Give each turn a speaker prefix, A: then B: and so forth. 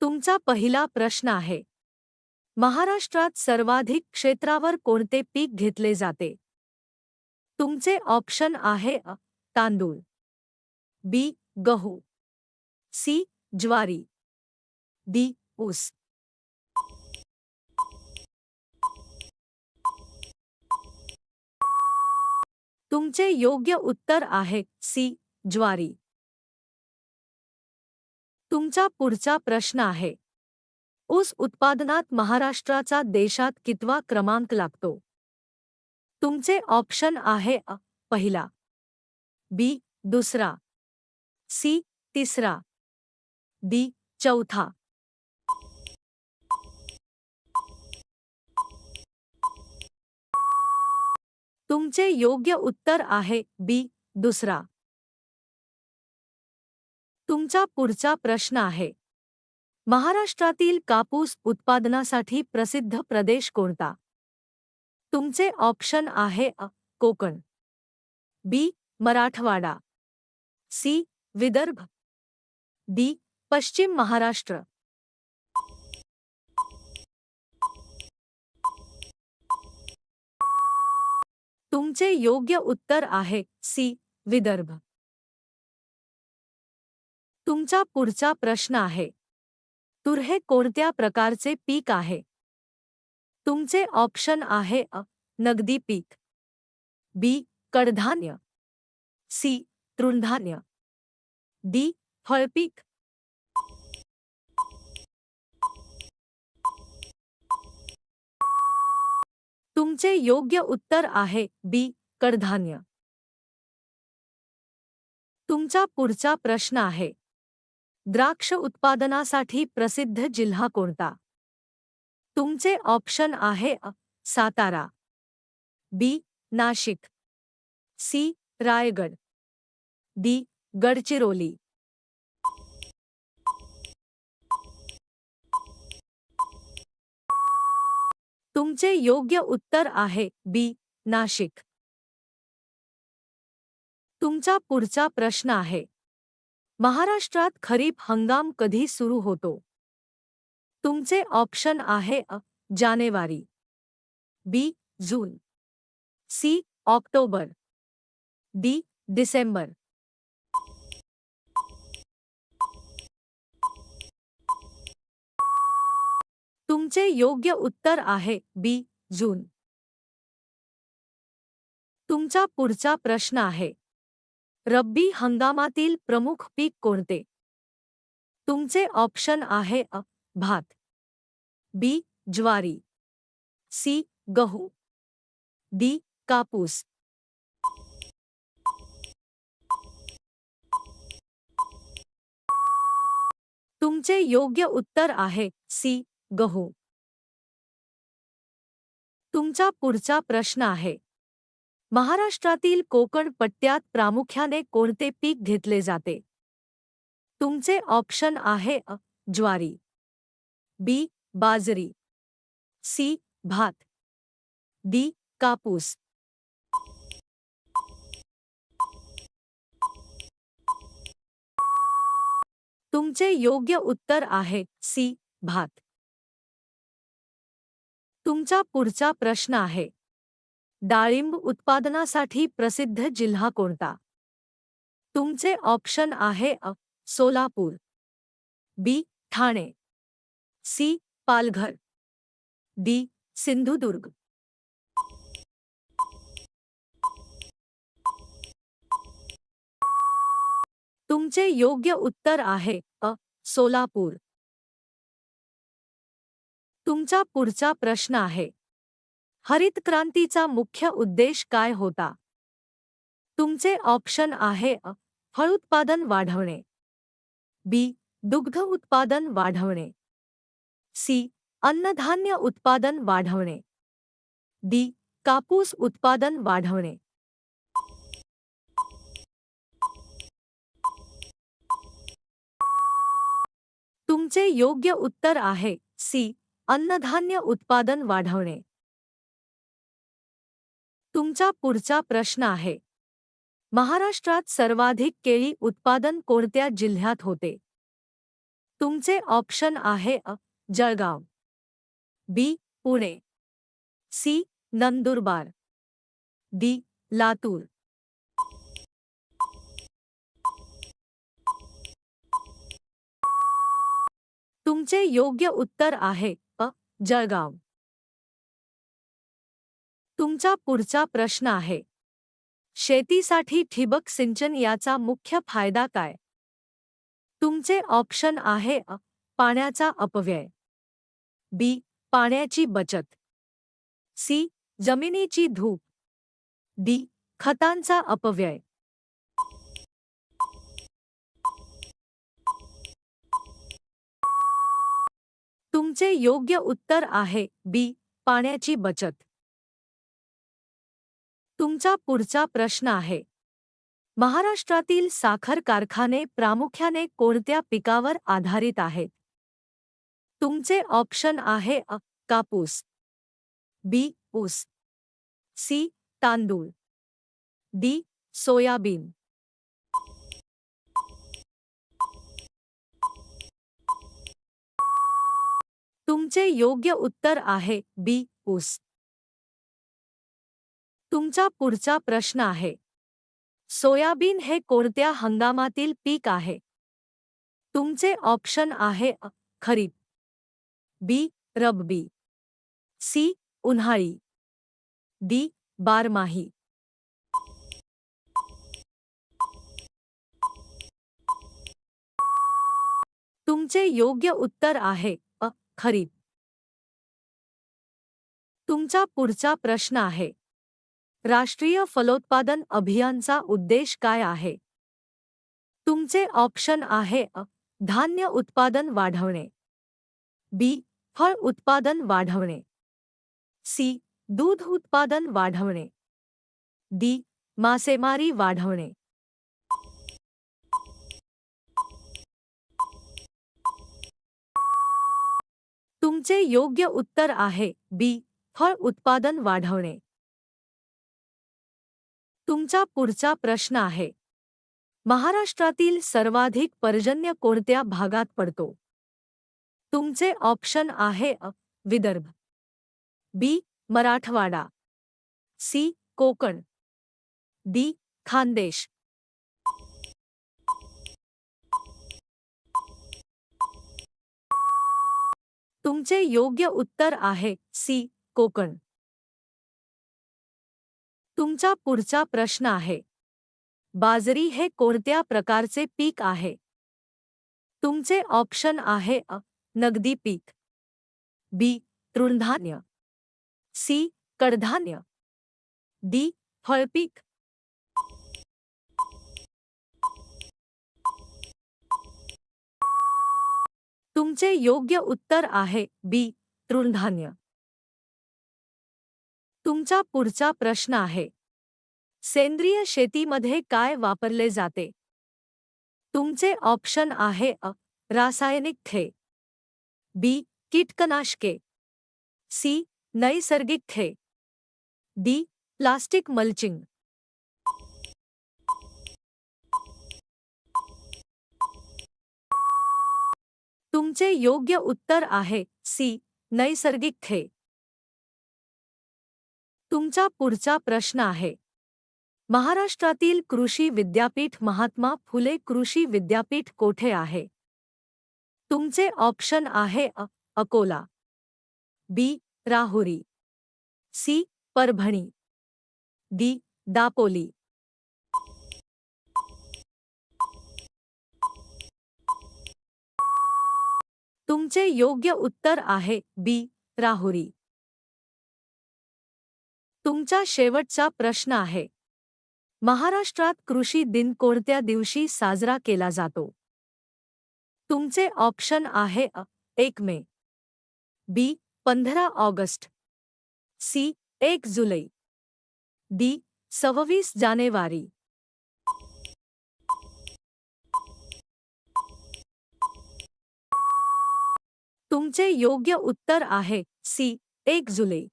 A: तुमचा पहिला प्रश्न आहे, महाराष्ट्रात सर्वाधिक क्षेत्रावर कोणते पीक घेतले जाते? तुमचे ऑप्शन आहे तांदूळ, बी गहू, सी ज्वारी, डी ऊस. तुमचे योग्य उत्तर आहे सी ज्वारी. तुमचा पुढचा प्रश्न आहे, ऊस उत्पादनात महाराष्ट्राचा देशात कितवा क्रमांक लागतो? तुमचे ऑप्शन आहे पहिला, बी दुसरा, सी तिसरा, डी चौथा. तुमचे योग्य उत्तर आहे बी दुसरा. तुमचा पुढचा प्रश्न आहे, महाराष्ट्रातील कापूस उत्पादनासाठी प्रसिद्ध प्रदेश कोणता? तुमचे ऑप्शन आहे कोकण, बी मराठवाडा, सी विदर्भ, डी पश्चिम महाराष्ट्र. तुमचे योग्य उत्तर आहे सी विदर्भ. तुमचा पुढचा प्रश्न आहे, तूर हे कोणत्या प्रकारचे पीक आहे? तुमचे ऑप्शन आहे नगदी पीक, बी कडधान्य, सी तृणधान्य, डी फळपीक. तुमचे योग्य उत्तर आहे बी कडधान्य. तुमचा पुढचा प्रश्न आहे, द्राक्ष उत्पादनासाठी प्रसिद्ध जिल्हा कोणता? तुमचे ऑप्शन आहे सातारा, बी नाशिक, सी रायगड, डी गडचिरोली. तुमचे योग्य उत्तर आहे बी नाशिक. तुमचा पुढचा प्रश्न आहे, महाराष्ट्रात खरीप हंगाम कधी सुरू होतो? तुमचे ऑप्शन आहे जानेवारी, बी जून, सी ऑक्टोबर, डी डिसेंबर. तुमचे योग्य उत्तर आहे बी जून. तुमचा पुढचा प्रश्न आहे, रब्बी हंगामातील प्रमुख पीक कोणते? तुमचे ऑप्शन आहे भात, बी ज्वारी, सी गहू, डी कापूस. तुमचे योग्य उत्तर आहे सी गहू. तुमचा पुढचा प्रश्न आहे, महाराष्ट्रातील कोकण पट्ट्यात प्रामुख्याने कोणते पीक घेतले जाते? तुमचे ऑप्शन आहे ज्वारी, बी बाजरी, सी भात, डी कापूस. तुमचे योग्य उत्तर आहे सी भात. तुमचा पुढचा प्रश्न आहे, डाळिंब उत्पादनासाठी प्रसिद्ध जिल्हा कोणता? तुमचे ऑप्शन आहे सोलापूर, बी ठाणे, सी पालघर, डी सिंधुदुर्ग. तुमचे योग्य उत्तर आहे सोलापूर. तुमचा पुढचा प्रश्न आहे, हरित क्रांतीचा मुख्य उद्देश काय होता? तुमचे ऑप्शन आहे फळोत्पादन वाढवणे, बी दुग्ध उत्पादन वाढवणे, सी अन्नधान्य उत्पादन वाढवणे, डी कापूस उत्पादन वाढवणे. तुमचे योग्य उत्तर आहे सी अन्नधान्य उत्पादन वाढवणे. तुमचा पुढचा प्रश्न आहे, महाराष्ट्रात सर्वाधिक केळी उत्पादन कोणत्या जिल्ह्यात होते? तुमचे ऑप्शन आहे अ. जळगाव, बी. पुणे, सी. नंदुरबार, डी. लातूर. तुमचे योग्य उत्तर आहे अ. जळगाव. तुमचा पुढचा प्रश्न आहे, शेतीसाठी ठिबक सिंचन याचा मुख्य फायदा काय? तुमचे ऑप्शन आहे अ. पाण्याचा अपव्यय, बी. पाण्याची बचत, सी. जमिनीची धूप, डी. खतांचा अपव्यय. तुमचे योग्य उत्तर आहे बी. पाण्याची बचत. तुमचा पुढचा प्रश्न आहे, महाराष्ट्रातील साखर कारखाने प्रामुख्याने कोणत्या पिकावर आधारित आहेत? तुमचे ऑप्शन आहे अ. कापूस, बी. ऊस, सी. तांदूळ, डी. सोयाबीन. तुमचे योग्य उत्तर आहे बी. ऊस. तुमचा पुढचा प्रश्न आहे, सोयाबीन हे कोणत्या हंगामातील पीक आहे? तुमचे ऑप्शन आहे अ. खरीप, बी. रब्बी, सी. उन्हाळी, डी. बारमाही. तुमचे योग्य उत्तर आहे अ. खरीप. तुमचा पुढचा प्रश्न आहे, राष्ट्रीय फलोत्पादन अभियानचा उद्देश काय आहे? तुमचे ऑप्शन आहे अ. धान्य उत्पादन वाढवणे, बी. फळ उत्पादन वाढवणे, सी. दूध उत्पादन वाढवणे, डी. मासेमारी वाढवणे. तुमचे योग्य उत्तर आहे बी. फळ उत्पादन वाढवणे. तुमचा पुढचा प्रश्न आहे, महाराष्ट्रातील सर्वाधिक पर्जन्य कोणत्या भागात पडतो? तुमचे ऑप्शन आहे अ. विदर्भ, बी. मराठवाडा, सी. कोकण, डी. खानदेश. तुमचे योग्य उत्तर आहे सी. कोकण. तुमचा पुढचा प्रश्न आहे, बाजरी हे कोणत्या प्रकारचे पीक आहे? तुमचे ऑप्शन आहे अ. नगदी पीक, बी. तृणधान्य, सी. कडधान्य, डी. फळपीक. तुमचे योग्य उत्तर आहे बी. तृणधान्य. तुमचा पुढचा प्रश्न आहे, सेंद्रिय शेतीमध्ये काय वापरले जाते? तुमचे ऑप्शन आहे अ. रासायनिक खते, बी. कीटकनाशके, सी. नैसर्गिक खते, डी. Plastic mulching. तुमचे योग्य उत्तर आहे सी. नैसर्गिक खते. तुमचा पुढचा प्रश्न आहे, महाराष्ट्रातील कृषी विद्यापीठ महात्मा फुले कृषी विद्यापीठ कोठे आहे? तुमचे ऑप्शन आहे अ. अकोला, बी. राहुरी, सी. परभणी, डी. दापोली. तुमचे योग्य उत्तर आहे बी. राहुरी. तुमचा शेवटचा प्रश्न आहे, महाराष्ट्रात कृषी दिन कोणत्या दिवशी साजरा केला जातो? तुमचे ऑप्शन आहे अ. 1 मे, बी. 15 ऑगस्ट, सी. 1 जुलै, डी. 26 जानेवारी. तुमचे योग्य उत्तर आहे सी. 1 जुलै.